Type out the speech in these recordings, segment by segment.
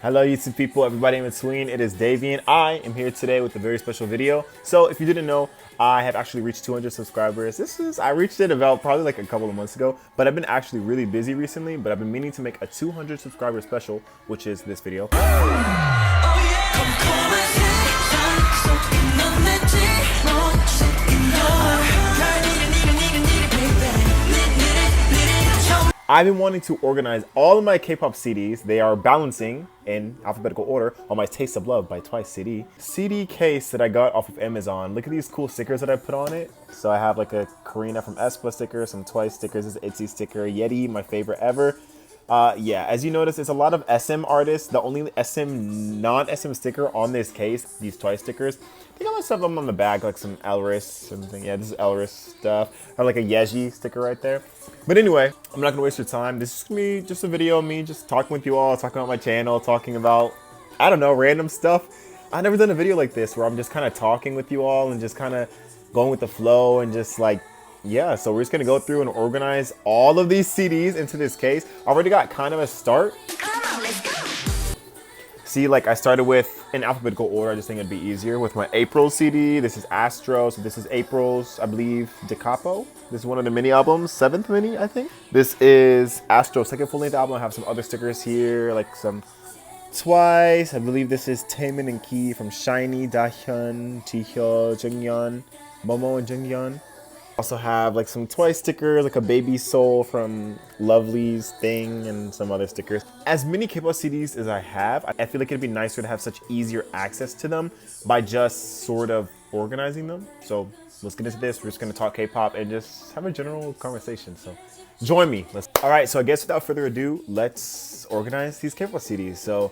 Hello YouTube people, everybody in between, it is Daevin. I am here today with a very special video. So if you didn't know, I have actually reached 200 subscribers. I reached it about probably like a couple of months ago, but I've been actually really busy recently, but I've been meaning to make a 200 subscriber special, which is this video. I've been wanting to organize all of my K-pop CDs. They are balancing in alphabetical order on my Taste of Love by Twice CD case that I got off of Amazon. Look at these cool stickers that I put on it. So I have like a Karina from aespa sticker, some Twice stickers, this ITZY sticker, Yeti, my favorite ever. Yeah, as you notice, it's a lot of SM artists. The only SM, non-SM sticker on this case, these Twice stickers. I think I might have them on the back, like some Elris, something. Yeah, this is Elris stuff. I have like a Yeji sticker right there. But anyway, I'm not gonna waste your time. This is gonna be just a video of me just talking with you all, talking about my channel, talking about, I don't know, random stuff. I've never done a video like this where I'm just kind of talking with you all and just kind of going with the flow and just like, yeah, so we're just gonna go through and organize all of these CDs into this case. I already got kind of a start. Come on, let's go. See, like I started with in alphabetical order. I just think it'd be easier with my April CD. This is Astro, so this is April's, I believe, Kpop. This is one of the mini albums, 7th mini, I think. This is Astro's second full-length album. I have some other stickers here, like some Twice. I believe this is Taemin and Key from SHINee, Dahyun, Jihyo, Jungyeon, Momo and Jungyeon. Also have like some Twice stickers, like a Baby Soul from Lovely's Thing and some other stickers. As many K-pop CDs as I have, I feel like it'd be nicer to have such easier access to them by just sort of organizing them. So let's get into this. We're just gonna talk K-pop and just have a general conversation. So join me. All right, so I guess without further ado, let's organize these K-pop CDs. So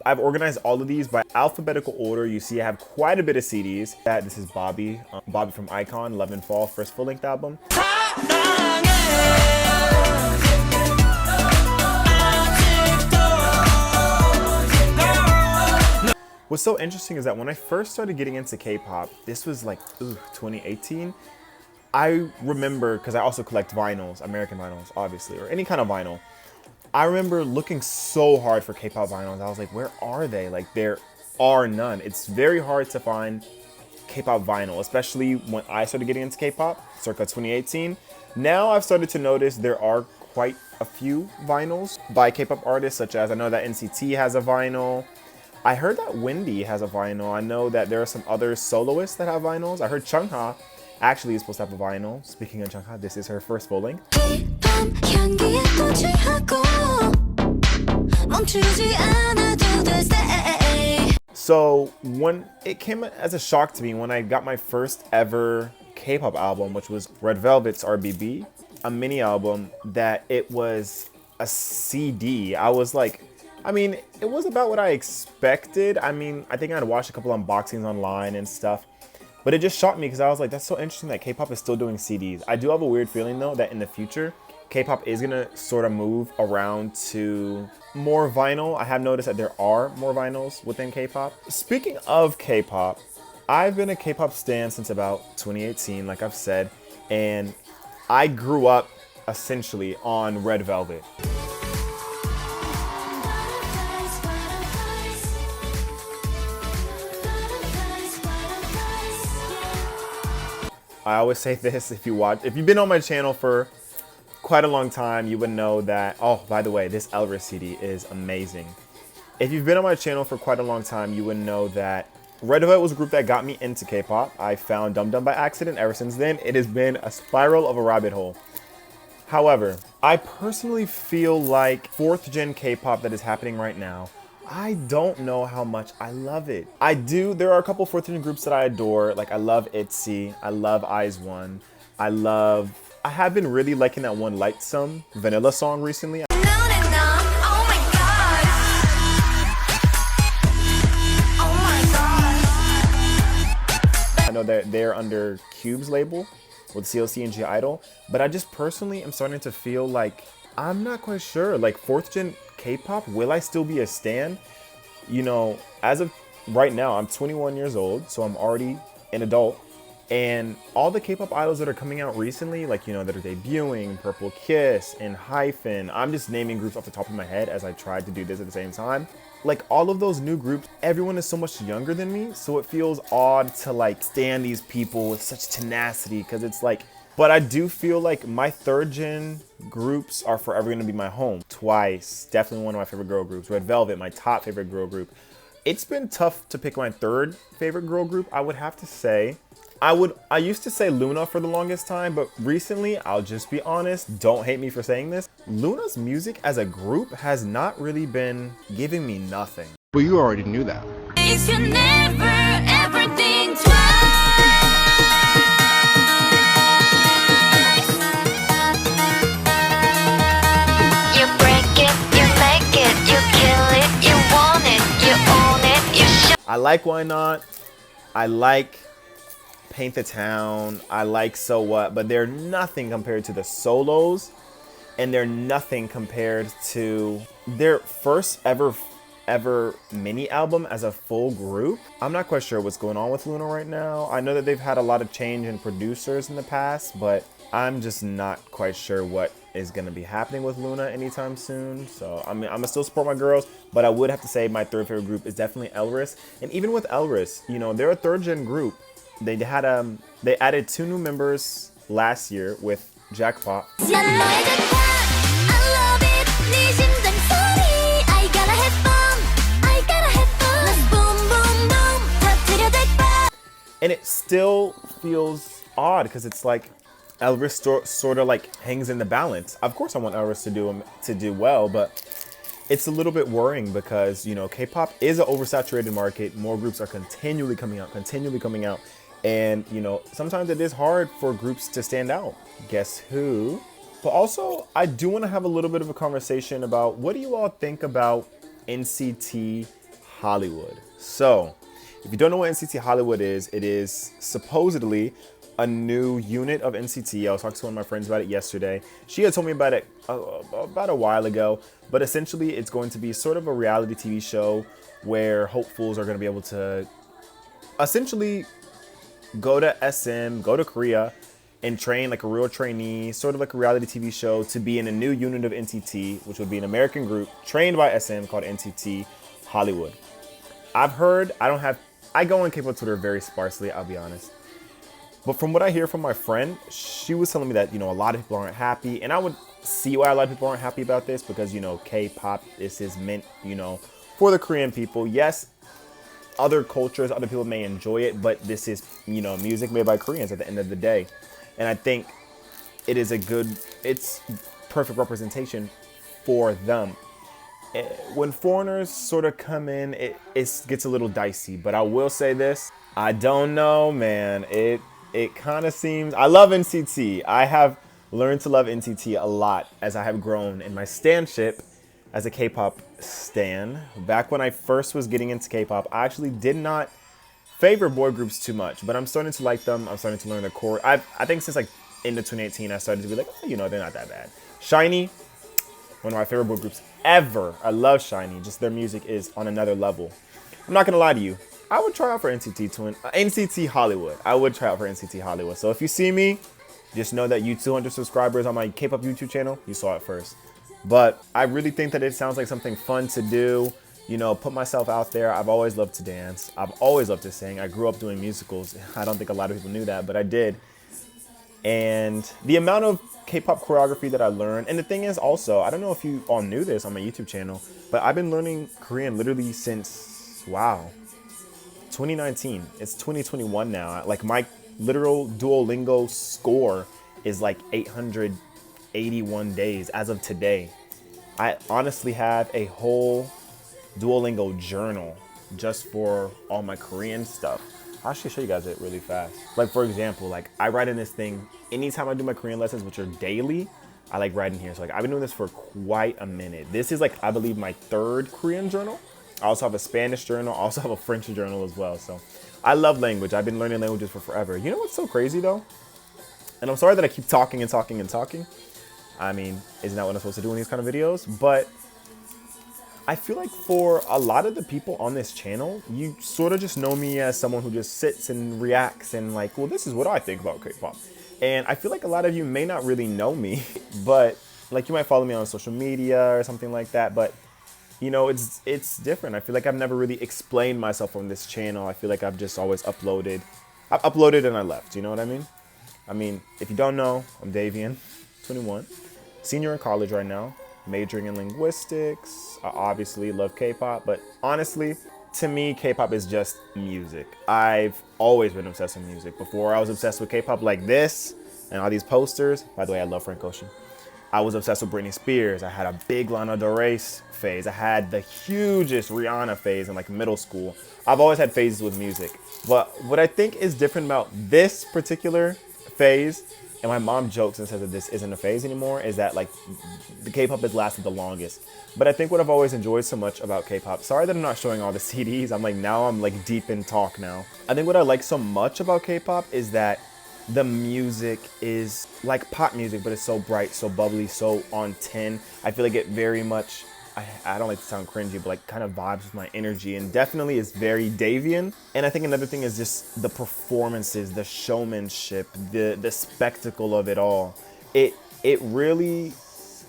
I've organized all of these by alphabetical order. You see I have quite a bit of CDs. This is Bobby from iKON, Love and Fall, first full-length album. What's so interesting is that when I first started getting into K-pop, this was like 2018. I remember, because I also collect vinyls, American vinyls, obviously, or any kind of vinyl. I remember looking so hard for K-pop vinyls. I was like, where are they? Like, there are none. It's very hard to find K-pop vinyl, especially when I started getting into K-pop, circa 2018. Now I've started to notice there are quite a few vinyls by K-pop artists, such as I know that NCT has a vinyl. I heard that Wendy has a vinyl. I know that there are some other soloists that have vinyls. I heard Chungha actually is supposed to have a vinyl. Speaking of Chungha, this is her first full length. So when it came as a shock to me when I got my first ever K-pop album, which was Red Velvet's RBB, a mini album, that it was a CD. I was like, I mean, it was about what I expected. I mean, I think I'd watched a couple unboxings online and stuff. But it just shocked me because I was like, that's so interesting that K-pop is still doing CDs. I do have a weird feeling though that in the future, K-pop is gonna sort of move around to more vinyl. I have noticed that there are more vinyls within K-pop. Speaking of K-pop, I've been a K-pop stan since about 2018, like I've said, and I grew up essentially on Red Velvet. I always say this, if you've been on my channel for quite a long time, you would know that, oh, by the way, this Elris CD is amazing. If you've been on my channel for quite a long time, you would know that Red Velvet was a group that got me into K-pop. I found Dum Dum by accident. Ever since then, it has been a spiral of a rabbit hole. However, I personally feel like 4th gen K-pop that is happening right now, I don't know how much I love it. I do. There are a couple 4th gen groups that I adore. Like I love ITZY. I love IZ*ONE. I have been really liking that one Lightsome Vanilla song recently. Oh my god. Oh my god. I know that they're under Cube's label with CLC and G-Idol, but I just personally am starting to feel like I'm not quite sure. Like 4th gen K-pop, will I still be a stan? You know, as of right now, I'm 21 years old, so I'm already an adult. And all the K-pop idols that are coming out recently, like, you know, that are debuting, Purple Kiss and Hyphen, I'm just naming groups off the top of my head as I tried to do this at the same time. Like, all of those new groups, everyone is so much younger than me, so it feels odd to, like, stand these people with such tenacity, because it's like, but I do feel like my third gen groups are forever gonna be my home. Twice, definitely one of my favorite girl groups. Red Velvet, my top favorite girl group. It's been tough to pick my third favorite girl group. I would have to say, I used to say Luna for the longest time, but recently, I'll just be honest, don't hate me for saying this, Luna's music as a group has not really been giving me nothing. Well, you already knew that. If you never ever think twice, you break it, you make it, you kill it, you want it, you own it, you show. I like Why Not, I like Paint the Town, I like So What, but they're nothing compared to the solos, and they're nothing compared to their first ever mini album as a full group. I'm not quite sure what's going on with Luna right now. I know that they've had a lot of change in producers in the past, but I'm just not quite sure what is going to be happening with Luna anytime soon. So I mean, I'm gonna still support my girls, but I would have to say my third favorite group is definitely Elris. And even with Elris, you know, they're a third gen group. They added 2 new members last year with Jackpot. And it still feels odd because it's like Elvis sort of like hangs in the balance. Of course I want Elvis to do well, but it's a little bit worrying because, you know, K-pop is an oversaturated market. More groups are continually coming out. And, you know, sometimes it is hard for groups to stand out. Guess who? But also, I do want to have a little bit of a conversation about what do you all think about NCT Hollywood? So, if you don't know what NCT Hollywood is, it is supposedly a new unit of NCT. I was talking to one of my friends about it yesterday. She had told me about it about a while ago. But essentially, it's going to be sort of a reality TV show where hopefuls are going to be able to essentially go to SM, go to Korea, and train like a real trainee, sort of like a reality TV show, to be in a new unit of NCT, which would be an American group trained by SM called NCT Hollywood. I've heard, I go on K-pop Twitter very sparsely, I'll be honest. But from what I hear from my friend, she was telling me that, you know, a lot of people aren't happy, and I would see why a lot of people aren't happy about this, because, you know, K-pop is meant, you know, for the Korean people. Yes, other cultures, other people may enjoy it, but this is, you know, music made by Koreans at the end of the day. And I think it's perfect representation for them. When foreigners sort of come in, it gets a little dicey. But I will say this, I don't know, man. It kind of seems, I love NCT. I have learned to love NCT a lot as I have grown in my stanship as a K-pop stan. Back when I first was getting into K-pop, I actually did not favor boy groups too much, but I'm starting to like them. I'm starting to learn the core. I think since like into 2018, I started to be like, oh, you know, they're not that bad. SHINee, one of my favorite boy groups ever. I love SHINee. Just their music is on another level. I'm not gonna lie to you. I would try out for NCT Hollywood. I would try out for NCT Hollywood. So if you see me, just know that you 200 subscribers on my K-pop YouTube channel, you saw it first. But I really think that it sounds like something fun to do. You know, put myself out there. I've always loved to dance. I've always loved to sing. I grew up doing musicals. I don't think a lot of people knew that, but I did. And the amount of K-pop choreography that I learned, and the thing is also, I don't know if you all knew this on my YouTube channel, but I've been learning Korean literally since, wow, 2019. It's 2021 now. Like my literal Duolingo score is like 881 days as of today. I honestly have a whole Duolingo journal just for all my Korean stuff. I'll actually show you guys it really fast. Like for example, like I write in this thing anytime I do my Korean lessons, which are daily. I like writing here. So like I've been doing this for quite a minute. This is like, I believe, my 3rd Korean journal. I also have a Spanish journal. I also have a French journal as well. So I love language. I've been learning languages for forever. You know what's so crazy though? And I'm sorry that I keep talking and talking and talking. I mean, isn't that what I'm supposed to do in these kind of videos? But I feel like for a lot of the people on this channel, you sort of just know me as someone who just sits and reacts and like, well, this is what I think about K-pop. And I feel like a lot of you may not really know me, but like you might follow me on social media or something like that. But you know, it's different. I feel like I've never really explained myself on this channel. I feel like I've just always uploaded. I've uploaded and I left. You know what I mean? I mean, if you don't know, I'm Daevin, 21, senior in college right now, majoring in linguistics. I obviously love K-pop, but honestly, to me, K-pop is just music. I've always been obsessed with music. Before I was obsessed with K-pop like this and all these posters. By the way, I love Frank Ocean. I was obsessed with Britney Spears. I had a big Lana Del Rey phase. I had the hugest Rihanna phase in like middle school. I've always had phases with music. But what I think is different about this particular phase, and my mom jokes and says that this isn't a phase anymore, is that like the K-pop has lasted the longest. But I think what I've always enjoyed so much about K-pop, sorry that I'm not showing all the CDs, I'm like deep in talk now. I think what I like so much about K-pop is that the music is like pop music, but it's so bright, so bubbly, so on 10. I feel like it very much, I don't like to sound cringy, but like kind of vibes with my energy, and definitely is very Davian. And I think another thing is just the performances, the showmanship, the spectacle of it all. It really,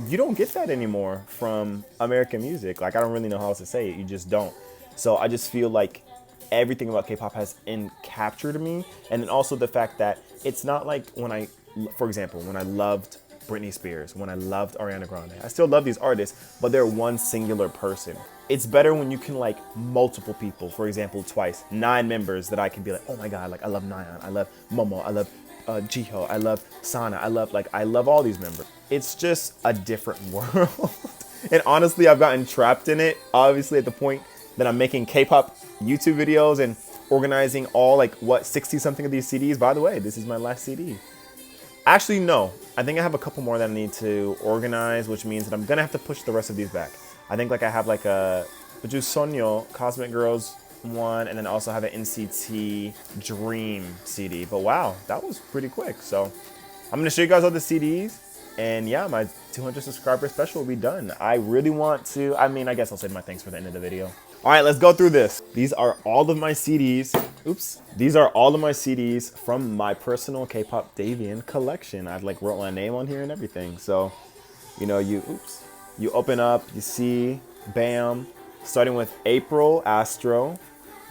you don't get that anymore from American music. Like, I don't really know how else to say it. You just don't. So I just feel like everything about K-pop has captured me. And then also the fact that it's not like for example, when I loved Britney Spears, when I loved Ariana Grande, I still love these artists, but they're one singular person. It's better when you can like multiple people, for example, twice, 9 members that I can be like, oh my God, like I love Nayeon, I love Momo, I love Jiho, I love Sana, I love all these members. It's just a different world. And honestly, I've gotten trapped in it, obviously at the point that I'm making K-pop YouTube videos and organizing all 60 something of these CDs. By the way, this is my last CD. Actually, no, I think I have a couple more that I need to organize, which means that I'm gonna have to push the rest of these back. I think I have like a Sonyo Cosmic Girls one, and then also have an NCT Dream CD. But wow, that was pretty quick. So I'm gonna show you guys all the CDs, and yeah, my 200 subscriber special will be done. I really want to, I guess I'll save my thanks for the end of the video. All right, let's go through this. These are all of my CDs. Oops. These are all of my CDs from my personal K-pop Davian collection. I've wrote my name on here and everything. So, you know, you open up, you see, bam, starting with April, Astro,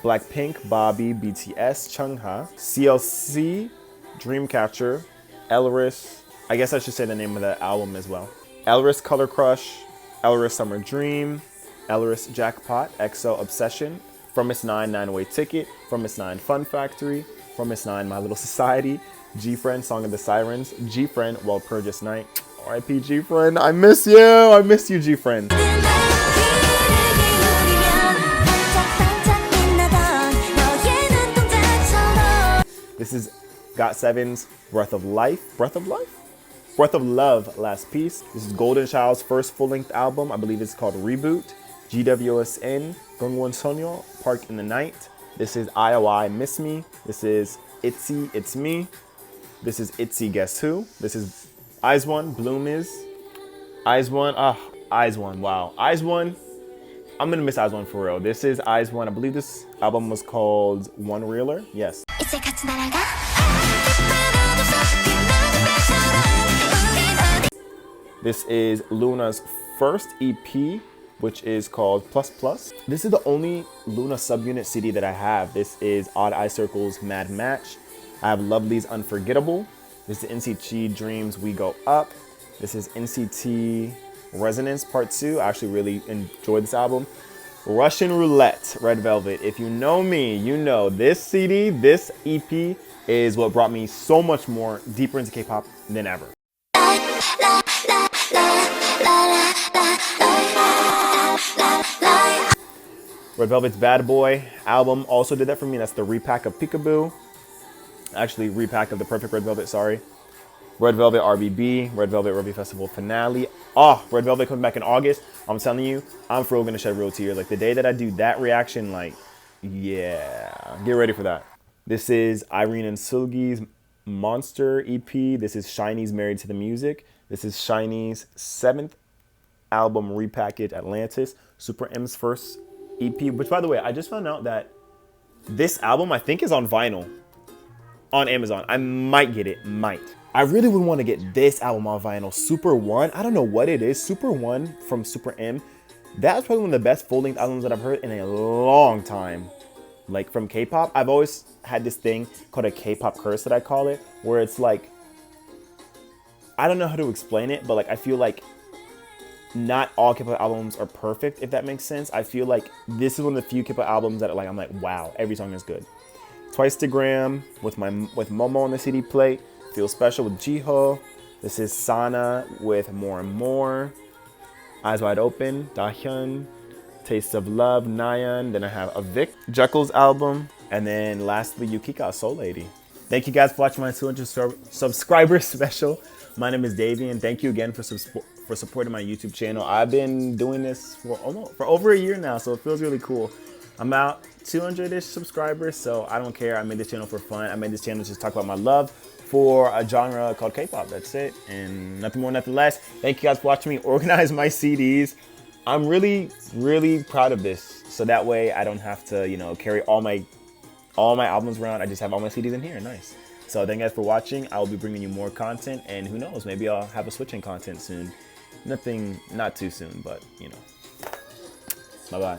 Blackpink, Bobby, BTS, Chungha, CLC, Dreamcatcher, Elris. I guess I should say the name of the album as well. Elris Color Crush, Elris Summer Dream, Elris Jackpot, EXO Obsession, From Miss 9 9-Way Ticket, From Miss 9 Fun Factory, From Miss 9 My Little Society, G-Friend Song of the Sirens, G-Friend Walpurgis Night. R.I.P. G-Friend, I miss you, G-Friend. This is GOT7's Breath of Love, Last Piece. This is Golden Child's first full-length album. I believe it's called Reboot. GWSN, Gongwon Sonyo, Park in the Night. This is IOI, Miss Me. This is ITZY, It's Me. This is ITZY, Guess Who. This is IZ*ONE, Bloom Is. IZ*ONE, wow. IZ*ONE, I'm gonna miss IZ*ONE for real. This is IZ*ONE, I believe this album was called One Reeler, yes. This is Luna's first EP, which is called Plus Plus. This is the only Luna subunit CD that I have. This is Odd Eye Circle's Mad Match. I have Lovely's Unforgettable. This is NCT Dreams We Go Up. This is NCT Resonance Part 2. I actually really enjoyed this album. Russian Roulette, Red Velvet. If you know me, you know this CD, this EP is what brought me so much more deeper into K-pop than ever. Red Velvet's Bad Boy album also did that for me. That's the repack of Peekaboo. Actually, repack of the Perfect Red Velvet, sorry. Red Velvet RBB, Red Velvet Ruby Festival finale. Oh, Red Velvet coming back in August. I'm telling you, I'm for real gonna shed real tears. Like the day that I do that reaction, yeah, get ready for that. This is Irene and Sulgi's Monster EP. This is SHINee's Married to the Music. This is SHINee's 7th album repackaged Atlantis, Super M's first EP. Which, by the way, I just found out that this album I think is on vinyl on Amazon. I might get it, might. I really would want to get this album on vinyl, Super One. I don't know what it is, Super One from Super M. That's probably one of the best full-length albums that I've heard in a long time. Like from K-pop, I've always had this thing called a K-pop curse that I call it, where it's like, I don't know how to explain it, but like I feel like not all Kpop albums are perfect, if that makes sense. I feel like this is one of the few Kpop albums that I'm like, wow, every song is good. Twice the Gram with Momo on the CD plate. Feel Special with Jiho. This is Sana with More and More. Eyes Wide Open, Dahyun. Taste of Love, Nayeon. Then I have a Vic, Jekyll's album. And then lastly, YUKIKA, Soul Lady. Thank you guys for watching my 200 subscriber special. My name is Daevin. Thank you again for supporting my YouTube channel. I've been doing this for over a year now, so it feels really cool. I'm about 200-ish subscribers, so I don't care. I made this channel for fun. I made this channel to just talk about my love for a genre called K-pop. That's it, and nothing more, nothing less. Thank you guys for watching me organize my CDs. I'm really, really proud of this, so that way I don't have to, carry all my albums around. I just have all my CDs in here. Nice. So thank you guys for watching. I will be bringing you more content, and who knows, maybe I'll have a switching content soon. Not too soon, but Bye-bye.